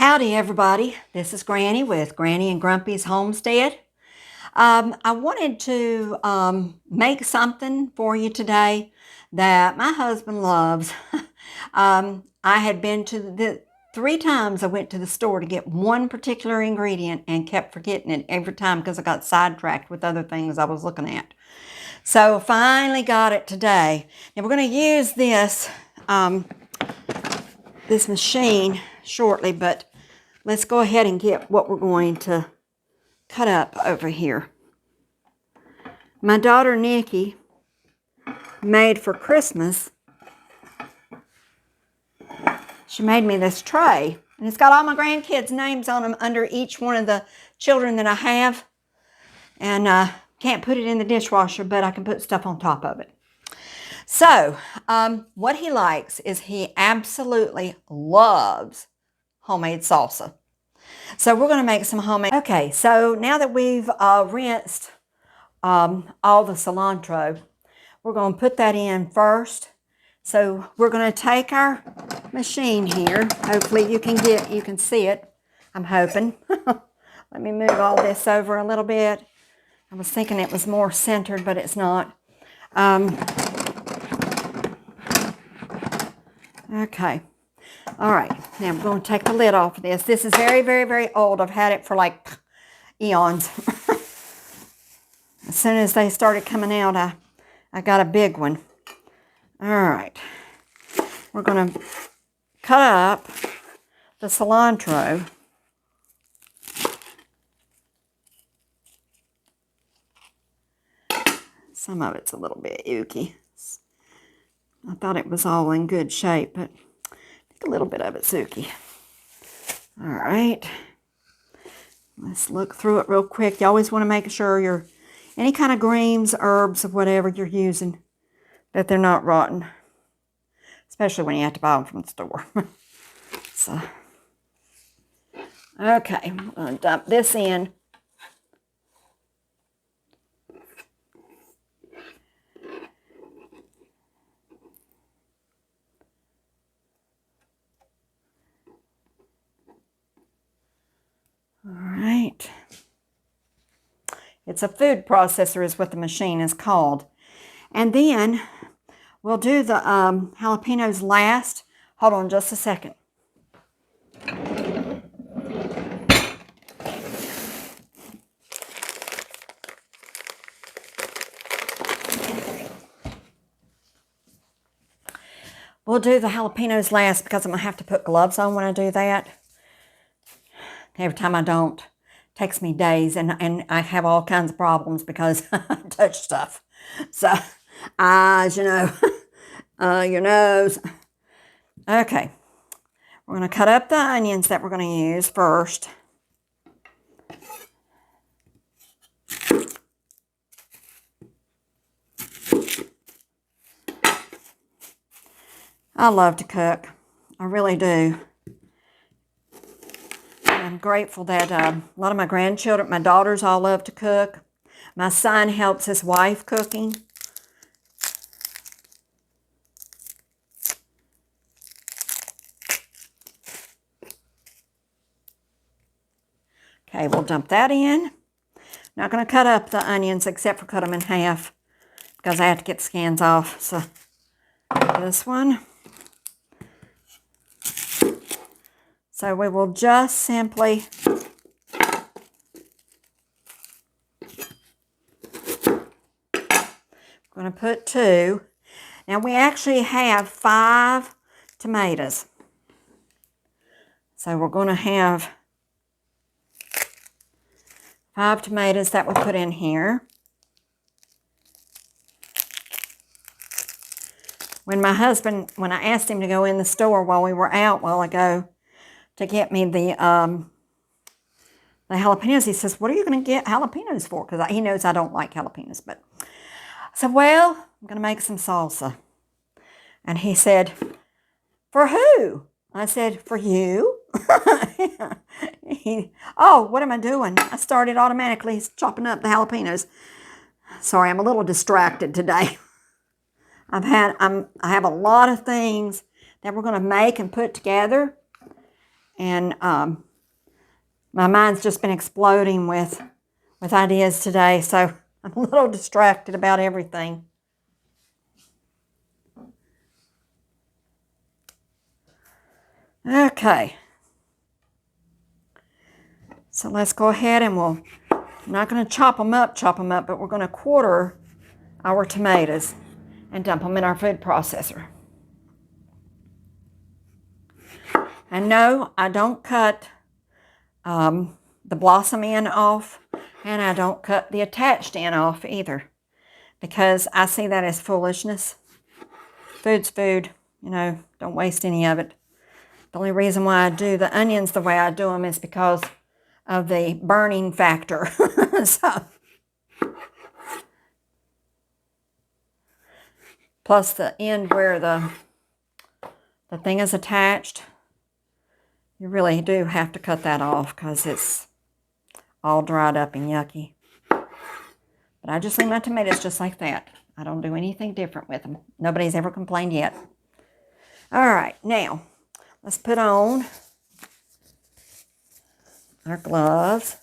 Howdy everybody, this is Granny with Granny and Grumpy's Homestead. I wanted to make something for you today that my husband loves. I had been to the 3 times I went to the store to get one particular ingredient and kept forgetting it every time because I got sidetracked with other things I was looking at. So finally got it today. Now we're going to use this this machine shortly, but let's go ahead and get what we're going to cut up over here. My daughter Nikki made for Christmas, she made me this tray, and it's got all my grandkids' names on them under each one of the children that I have, and can't put it in the dishwasher, but I can put stuff on top of it. So what he likes is he absolutely loves homemade salsa. So we're going to make some homemade. Okay, so now that we've rinsed all the cilantro, we're going to put that in first. So we're going to take our machine here. Hopefully you can see it. I'm hoping. Let me move all this over a little bit. I was thinking it was more centered, but it's not. Okay. All right. Now I'm going to take the lid off of this. This is very, very, very old. I've had it for like eons. As soon as they started coming out, I got a big one. All right. We're going to cut up the cilantro. Some of it's a little bit yucky. I thought it was all in good shape, but I think a little bit of it's yucky. All right. Let's look through it real quick. You always want to make sure any kind of greens, herbs, or whatever you're using, that they're not rotten. Especially when you have to buy them from the store. So, okay, I'm going to dump this in. All right. It's a food processor is what the machine is called. And then we'll do the jalapenos last. Hold on just a second. We'll do the jalapenos last because I'm going to have to put gloves on when I do that. Every time I don't, it takes me days, and I have all kinds of problems because I touch stuff. So, eyes, your nose. Okay, we're going to cut up the onions that we're going to use first. I love to cook. I really do. I'm grateful that a lot of my grandchildren, my daughters all love to cook. My son helps his wife cooking. Okay, we'll dump that in. Not going to cut up the onions except for cut them in half because I have to get the skins off. So this one. So we will just simply going to put 2. Now we actually have 5 tomatoes. So we're going to have 5 tomatoes that we put in here. When I asked him to go in the store while we were out a while ago to get me the jalapenos, he says, what are you going to get jalapenos for? Because he knows I don't like jalapenos. But I said, well, I'm going to make some salsa. And he said, for who? I said, for you. Oh, what am I doing? I started automatically chopping up the jalapenos. Sorry, I'm a little distracted today. I have a lot of things that we're going to make and put together. And my mind's just been exploding with ideas today, so I'm a little distracted about everything. Okay. So let's go ahead and I'm not going to chop them up, but we're going to quarter our tomatoes and dump them in our food processor. And no, I don't cut the blossom end off, and I don't cut the attached end off either, because I see that as foolishness. Food's food, you know, don't waste any of it. The only reason why I do the onions the way I do them is because of the burning factor. So, plus the end where the thing is attached, you really do have to cut that off because it's all dried up and yucky. But I just leave my tomatoes just like that. I don't do anything different with them. Nobody's ever complained yet. All right, now let's put on our gloves.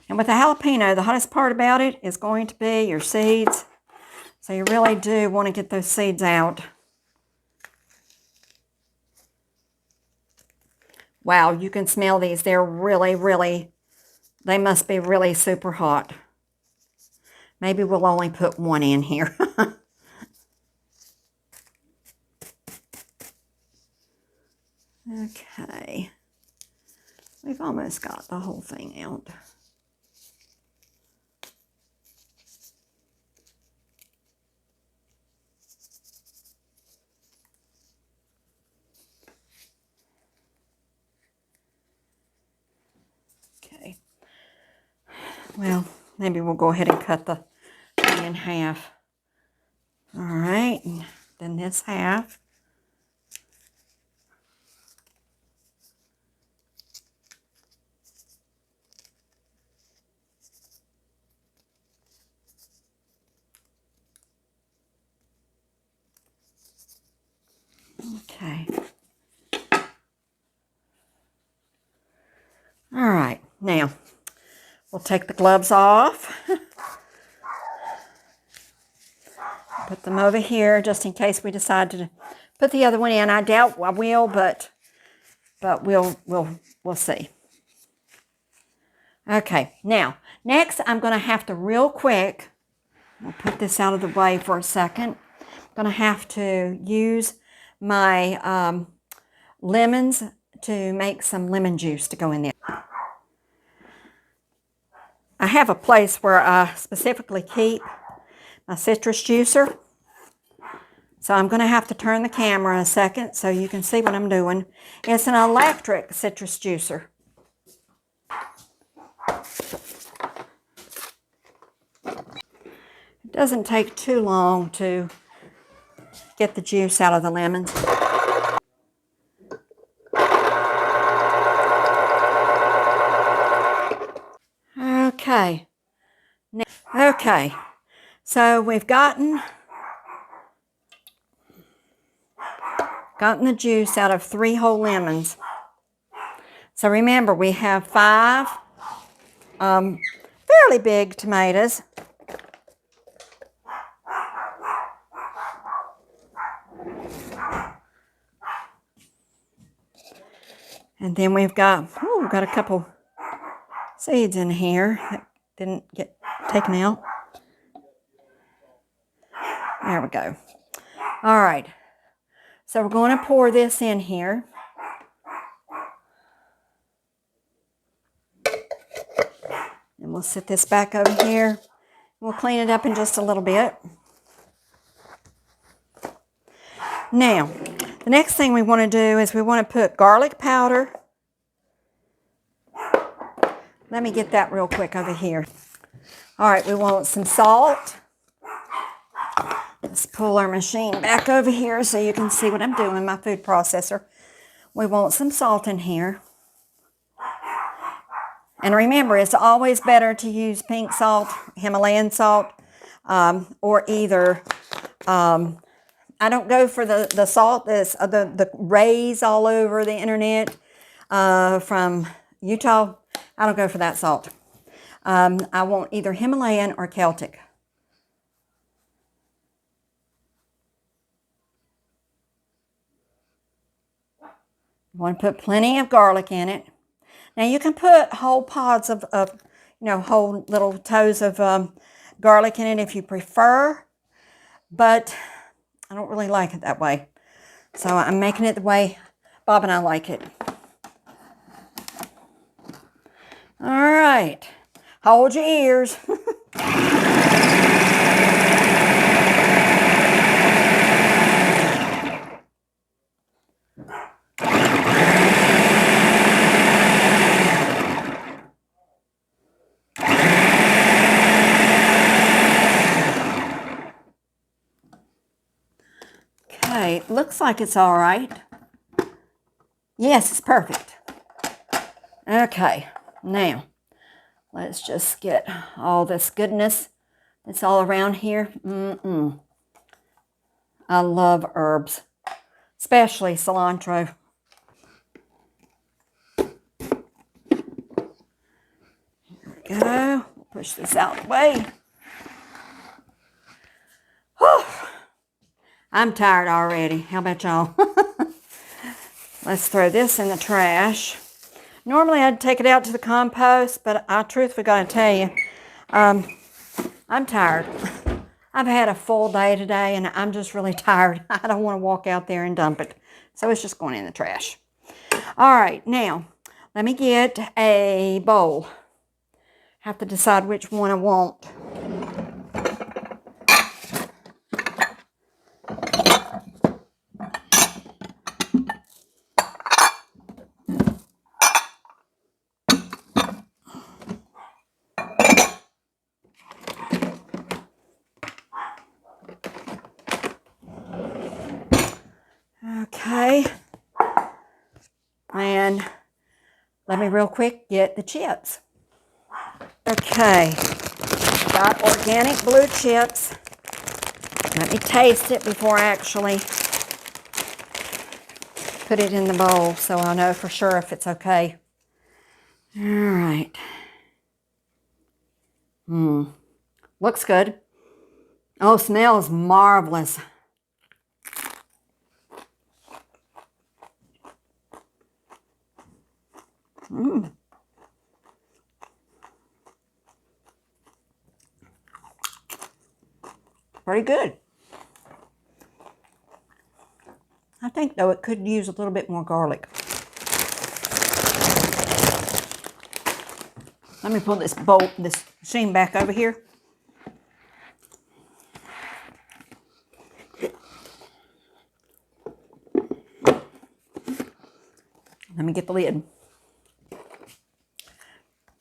And with the jalapeno, the hottest part about it is going to be your seeds. So you really do want to get those seeds out. Wow, you can smell these. They're really, they must be really super hot. Maybe we'll only put one in here. Okay. We've almost got the whole thing out. Okay. Well, maybe we'll go ahead and cut the thing in half. All right. Then this half. Okay. All right. Now, we'll take the gloves off. Put them over here just in case we decide to put the other one in. I doubt I will, but we'll see. Okay. Now, next I'm going to have to real quick, I'll put this out of the way for a second. I'm going to have to use my lemons to make some lemon juice to go in there. I have a place where I specifically keep my citrus juicer. So I'm going to have to turn the camera a second so you can see what I'm doing. It's an electric citrus juicer. It doesn't take too long to get the juice out of the lemons. Okay. Okay. So we've gotten the juice out of 3 whole lemons. So remember, we have 5 fairly big tomatoes. And then we've got a couple seeds in here that didn't get taken out. There we go. All right. So we're going to pour this in here. And we'll set this back over here. We'll clean it up in just a little bit. Now, the next thing we want to do is we want to put garlic powder. Let me get that real quick over here. All right, we want some salt. Let's pull our machine back over here so you can see what I'm doing, my food processor. We want some salt in here. And remember, it's always better to use pink salt, Himalayan salt. or either, I don't go for the salt that's the rays all over the internet from Utah. I don't go for that salt. I want either Himalayan or Celtic. You want to put plenty of garlic in it. Now you can put whole pods of whole little toes of garlic in it if you prefer, but I don't really like it that way. So I'm making it the way Bob and I like it. All right, hold your ears. Okay, looks like it's all right. Yes, it's perfect. Okay, now let's just get all this goodness that's all around here. I love herbs, especially cilantro. There we go. Push this out of the way. Whew. I'm tired already. How about y'all? Let's throw this in the trash. Normally I'd take it out to the compost, but I truthfully gotta tell you, I'm tired. I've had a full day today and I'm just really tired. I don't want to walk out there and dump it. So it's just going in the trash. All right, now let me get a bowl. Have to decide which one I want. Okay, and let me real quick get the chips. Okay, got organic blue chips. Let me taste it before I actually put it in the bowl so I'll know for sure if it's okay. All right. Looks good. Oh, smells marvelous. Pretty good. I think, though, it could use a little bit more garlic. Let me pull this machine back over here. Let me get the lid.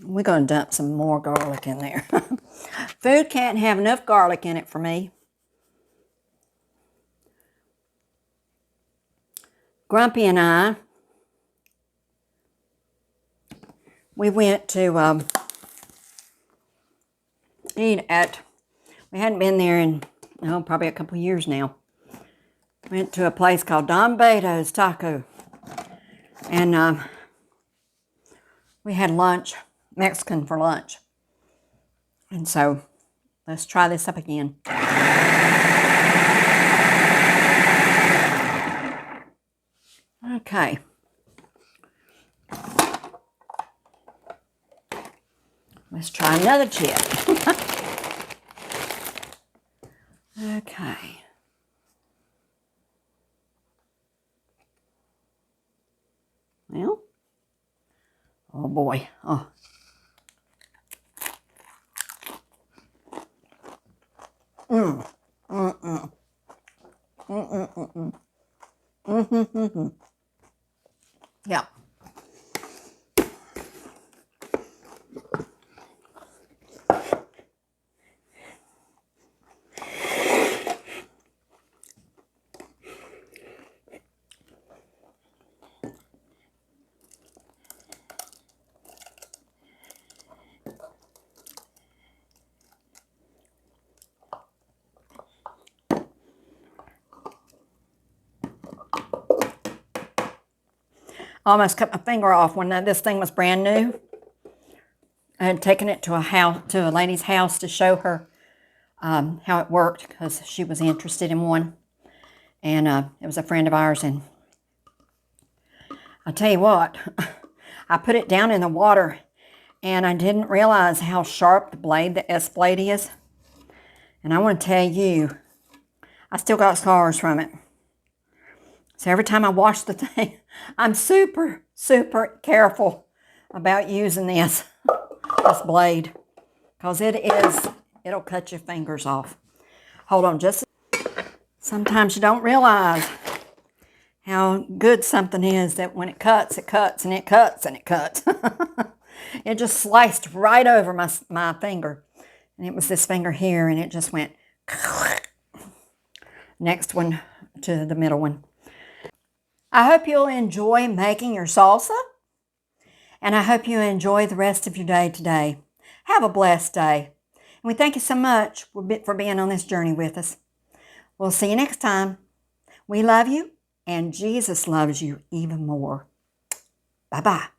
We're going to dump some more garlic in there. Food can't have enough garlic in it for me. Grumpy and I, we went to eat at, we hadn't been there in, probably a couple of years now. Went to a place called Don Beto's Taco. And we had lunch, Mexican for lunch. And so, let's try this up again. Okay. Let's try another chip. Okay. Well, oh boy. Oh. Yeah. almost cut my finger off when this thing was brand new. I had taken it to a lady's house to show her how it worked because she was interested in one. And it was a friend of ours. And I'll tell you what, I put it down in the water and I didn't realize how sharp the S blade is. And I want to tell you, I still got scars from it. So every time I wash the thing, I'm super, super careful about using this blade, because it'll cut your fingers off. Hold on just sometimes you don't realize how good something is, that when it cuts, it cuts, and it cuts, and it cuts. It just sliced right over my finger. And it was this finger here, and it just went next one to the middle one. I hope you'll enjoy making your salsa. And I hope you enjoy the rest of your day today. Have a blessed day. And we thank you so much for being on this journey with us. We'll see you next time. We love you, and Jesus loves you even more. Bye-bye.